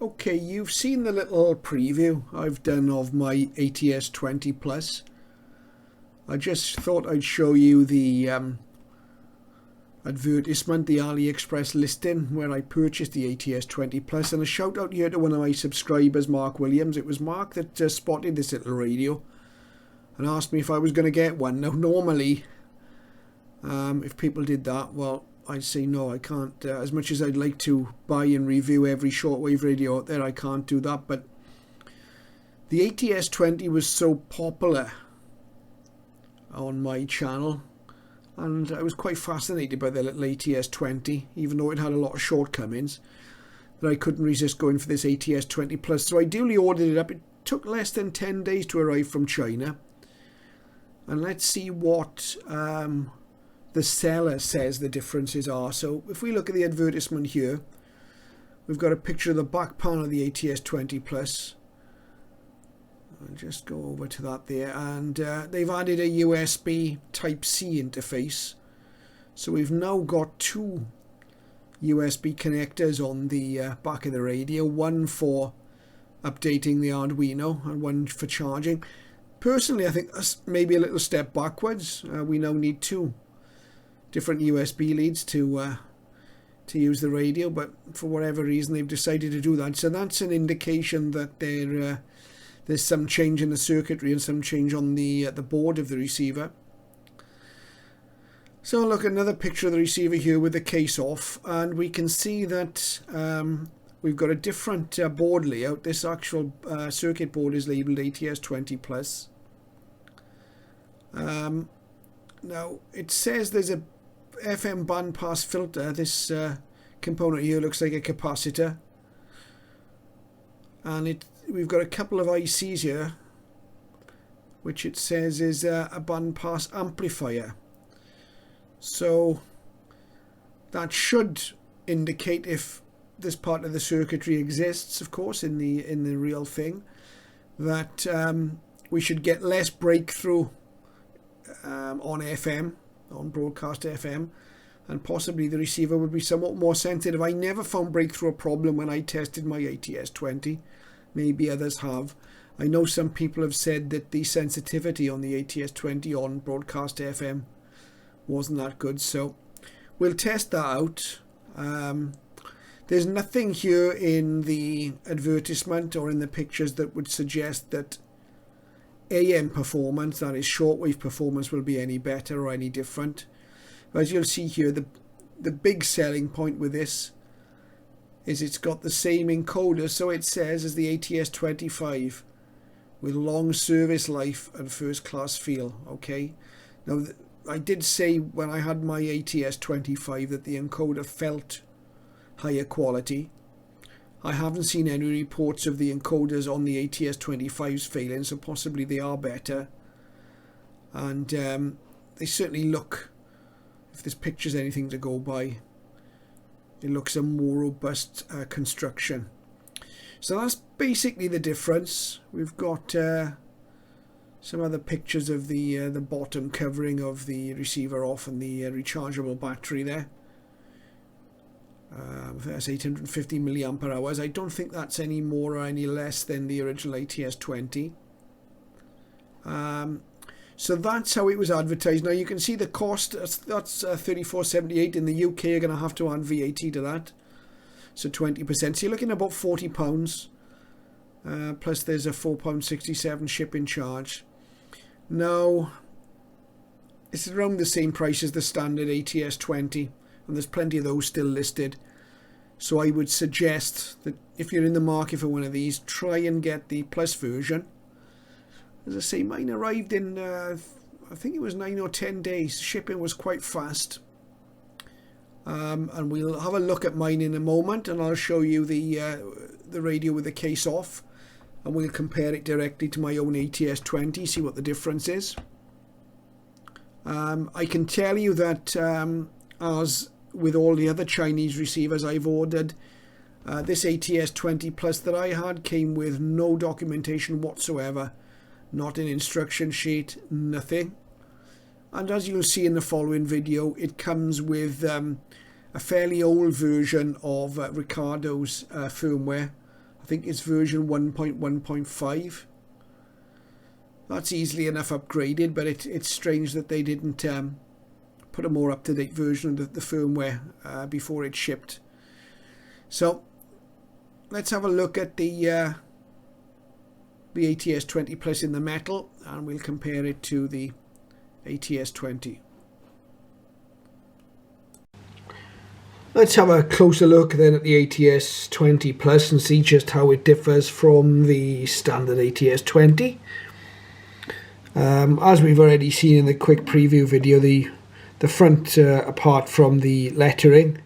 Okay, you've seen the little preview I've done of my ATS 20 Plus. I just thought I'd show you the advertisement, the AliExpress listing where I purchased the ATS 20 Plus, and a shout out here to one of my subscribers, Mark Williams. It was Mark that spotted this little radio and asked me if I was going to get one. Now normally if people did that, well, I'd say no, I can't. As much as I'd like to buy and review every shortwave radio out there, I can't do that. But the ATS 20 was so popular on my channel, and I was quite fascinated by the little ATS 20, even though it had a lot of shortcomings, that I couldn't resist going for this ATS 20 Plus. So I duly ordered it up. It took less than 10 days to arrive from China. And let's see what the seller says the differences are. So if we look at the advertisement here, we've got a picture of the back panel of the ATS 20 Plus. I'll just go over to that there, and they've added a USB Type-C interface. So we've now got two USB connectors on the back of the radio, one for updating the Arduino and one for charging. Personally, I think that's maybe a little step backwards. We now need two different USB leads to use the radio, but for whatever reason they've decided to do that. So that's an indication that there's some change in the circuitry and some change on the board of the receiver. So look, another picture of the receiver here with the case off, and we can see that we've got a different board layout. This actual circuit board is labelled ATS 20 Plus. Now it says there's a FM bandpass filter. This component here looks like a capacitor, and we've got a couple of ICs here which it says is a bandpass amplifier. So that should indicate, if this part of the circuitry exists, of course, in the real thing, that we should get less breakthrough on FM, on broadcast FM, and possibly the receiver would be somewhat more sensitive. I never found breakthrough a problem when I tested my ATS 20. Maybe others have. I know some people have said that the sensitivity on the ATS 20 on broadcast FM wasn't that good, so we'll test that out. There's nothing here in the advertisement or in the pictures that would suggest that AM performance, that is shortwave performance, will be any better or any different. As you'll see here, the big selling point with this is it's got the same encoder, so it says, as the ATS 25, with long service life and first class feel. Okay, now I did say when I had my ATS 25 that the encoder felt higher quality. I haven't seen any reports of the encoders on the ATS 25s failing, so possibly they are better. And they certainly look, if this picture's anything to go by, it looks a more robust construction. So that's basically the difference. We've got some other pictures of the bottom covering of the receiver off and the rechargeable battery there. That's 850 milliampere hours. I don't think that's any more or any less than the original ATS 20. So that's how it was advertised. Now you can see the cost. That's $34.78 in the UK. You're going to have to add VAT to that, so 20%. So you're looking at about £40. Plus there's a £4.67 shipping charge. Now it's around the same price as the standard ATS 20, and there's plenty of those still listed. So I would suggest that if you're in the market for one of these, try and get the Plus version. As I say, mine arrived in I think it was 9 or 10 days. Shipping was quite fast. And we'll have a look at mine in a moment, and I'll show you the radio with the case off, and we'll compare it directly to my own ATS 20, see what the difference is. I can tell you that as with all the other Chinese receivers I've ordered, this ATS 20 Plus that I had came with no documentation whatsoever, not an instruction sheet, nothing. And as you'll see in the following video, it comes with a fairly old version of Ricardo's firmware. I think it's version 1.1.5. That's easily enough upgraded, but it's strange that they didn't put a more up-to-date version of the firmware before it shipped. So let's have a look at the ATS 20 Plus in the metal, and we'll compare it to the ATS 20. Let's have a closer look then at the ATS 20 Plus and see just how it differs from the standard ATS 20. As we've already seen in the quick preview video, the front, apart from the lettering,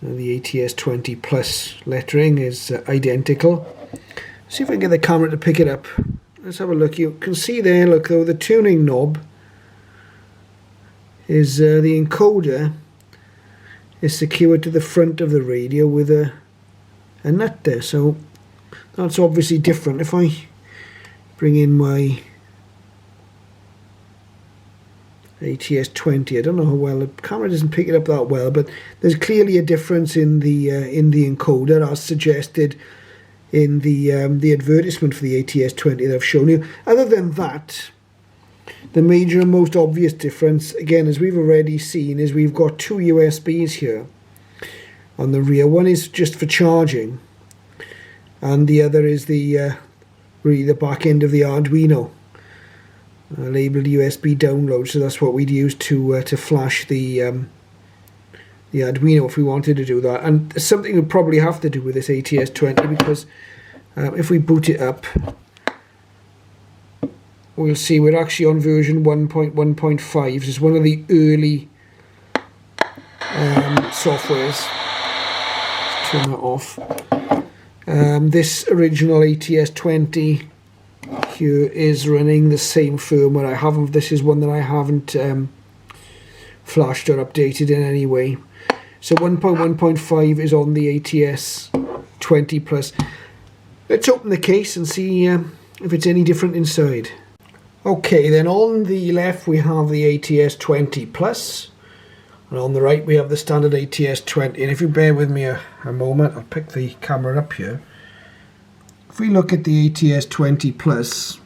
the ATS 20 Plus lettering is identical. See if I can get the camera to pick it up. Let's have a look. You can see there, look, though, the tuning knob is the encoder is secured to the front of the radio with a nut there. So that's obviously different. If I bring in my ATS 20, I don't know how well, the camera doesn't pick it up that well, but there's clearly a difference in the encoder as suggested in the advertisement for the ATS 20 that I've shown you. Other than that, the major and most obvious difference, again, as we've already seen, is we've got two USBs here on the rear. One is just for charging, and the other is the really the back end of the Arduino, labelled USB download. So that's what we'd use to flash the Arduino if we wanted to do that. And something we'll probably have to do with this ATS 20, because if we boot it up, we'll see we're actually on version 1.1.5. This is one of the early softwares. Let's turn that off. This original ATS 20 here is running the same firmware. This is one that I haven't flashed or updated in any way. So 1.1.5 is on the ATS 20 Plus. Let's open the case and see if it's any different inside. Okay, then on the left we have the ATS 20 Plus, and on the right we have the standard ATS 20. And if you bear with me a moment, I'll pick the camera up here. If we look at the ATS 20 Plus,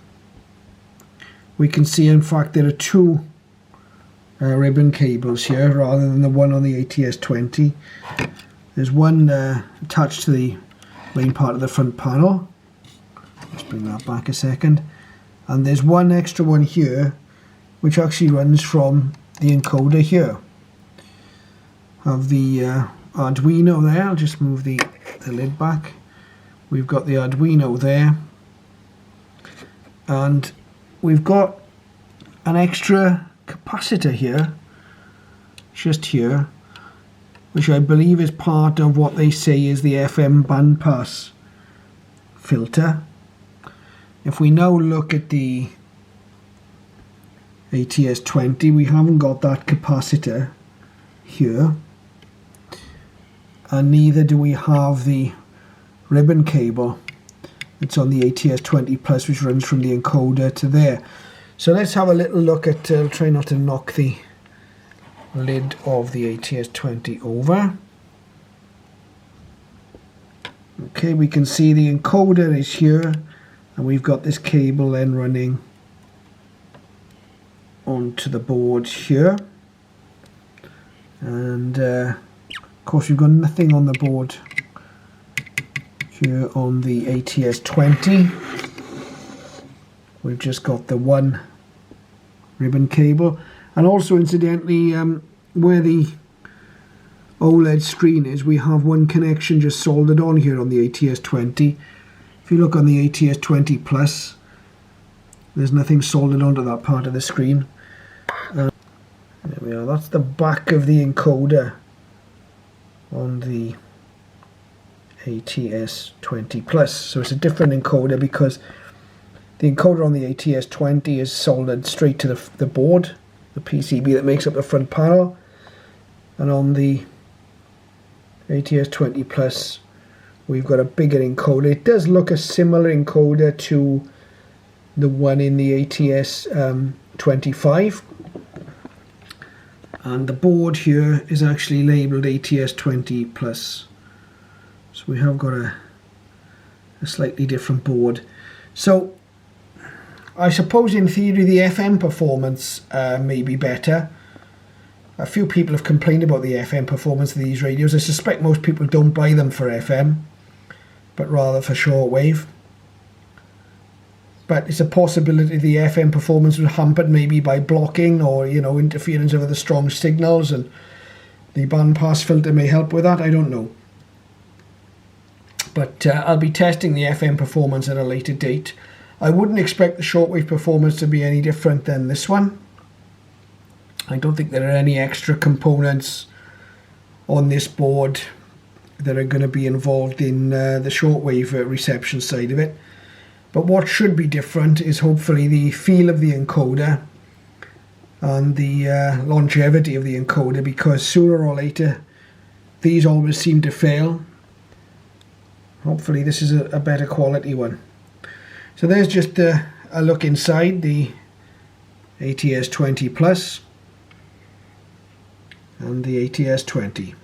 we can see in fact there are two ribbon cables here rather than the one on the ATS 20. There's one attached to the main part of the front panel. Let's bring that back a second. And there's one extra one here which actually runs from the encoder here. Have the Arduino there. I'll just move the lid back. We've got the Arduino there, and we've got an extra capacitor here, just here, which I believe is part of what they say is the FM bandpass filter. If we now look at the ATS 20, we haven't got that capacitor here, and neither do we have the ribbon cable that's on the ATS 20 Plus, which runs from the encoder to there. So let's have a little look at, I'll try not to knock the lid of the ATS 20 over. Okay, we can see the encoder is here, and we've got this cable then running onto the board here. And of course we've got nothing on the board here on the ATS 20. We've just got the one ribbon cable, and also incidentally where the OLED screen is, we have one connection just soldered on here on the ATS 20. If you look on the ATS 20 Plus, there's nothing soldered onto that part of the screen. There we are, that's the back of the encoder on the ATS 20 Plus. So it's a different encoder because the encoder on the ATS 20 is soldered straight to the board, the PCB that makes up the front panel, and on the ATS 20 Plus we've got a bigger encoder. It does look a similar encoder to the one in the ATS 25, and the board here is actually labelled ATS 20 Plus. So we have got a a slightly different board. So I suppose in theory the FM performance may be better. A few people have complained about the FM performance of these radios. I suspect most people don't buy them for FM, but rather for shortwave. But it's a possibility the FM performance was hampered maybe by blocking or, interference over the strong signals, and the bandpass filter may help with that. I don't know. But I'll be testing the FM performance at a later date. I wouldn't expect the shortwave performance to be any different than this one. I don't think there are any extra components on this board that are going to be involved in the shortwave reception side of it. But what should be different is hopefully the feel of the encoder and the longevity of the encoder, because sooner or later these always seem to fail. Hopefully this is a better quality one. So there's just a look inside the ATS 20 Plus and the ATS 20.